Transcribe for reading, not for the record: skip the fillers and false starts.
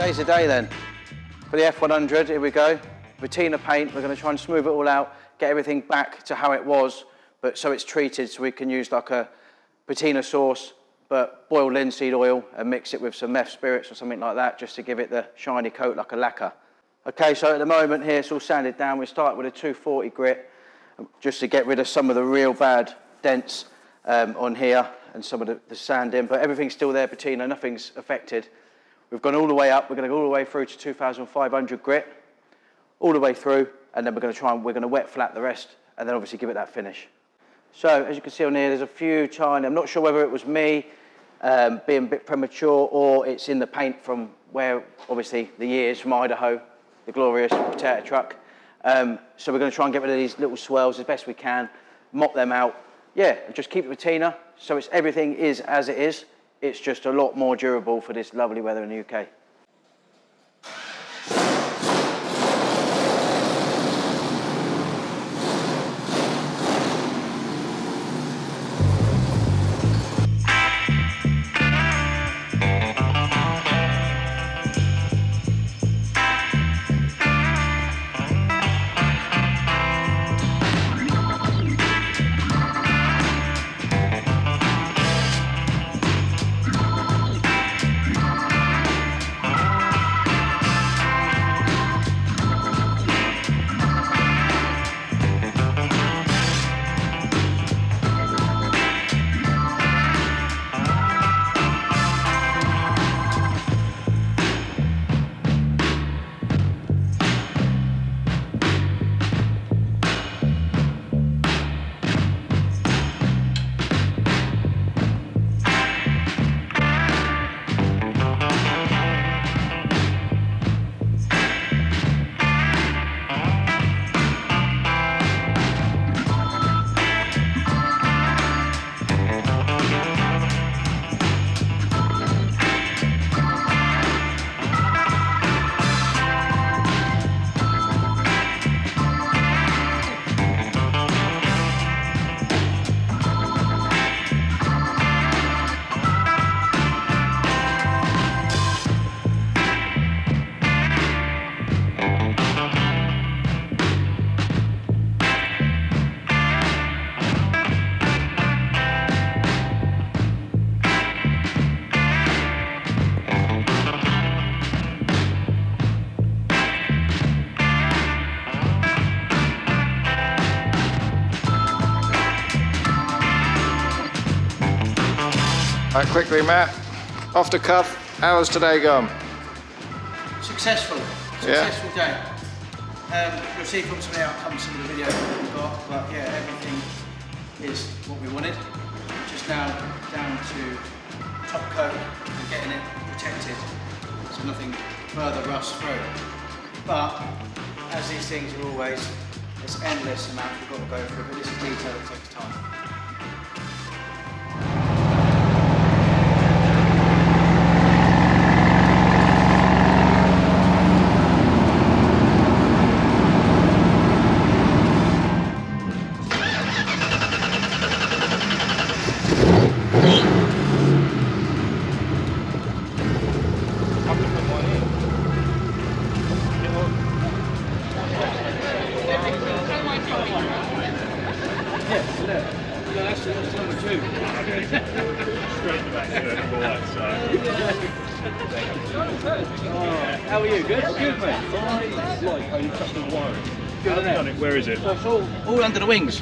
Today's the day then. For the F100, here we go. Patina paint, we're going to try and smooth it all out, get everything back to how it was, but so it's treated so we can use like a patina sauce, but boil linseed oil and mix it with some meth spirits or something like that, just to give it the shiny coat like a lacquer. Okay, so at the moment here, it's all sanded down. We start with a 240 grit, just to get rid of some of the real bad dents on here and some of the sand in, but everything's still there, patina, nothing's affected. We've gone all the way up, we're going to go all the way through to 2,500 grit, all the way through, and then we're going to wet flat the rest, and then obviously give it that finish. So, as you can see on here, there's a few tiny, I'm not sure whether it was me being a bit premature, or it's in the paint from where, obviously, the years from Idaho, the glorious potato truck. So we're going to try and get rid of these little swells as best we can, mop them out. Yeah, and just keep the patina, so everything is as it is. It's just a lot more durable for this lovely weather in the UK. Right, quickly, Matt, off the cuff, how's today gone? Successful day. You'll see from some of the outcomes of the video that we've got, but yeah, everything is what we wanted. Just now down to top coat and getting it protected so nothing further rusts through. But as these things are always, there's endless amounts we've got to go through, but this is detail that takes time. That's number 2. Straight in the back there, number 1, so. How are you? Good? Good, mate. I like how you custom wiring. Good, isn't it? Where is it? So it's all under the wings.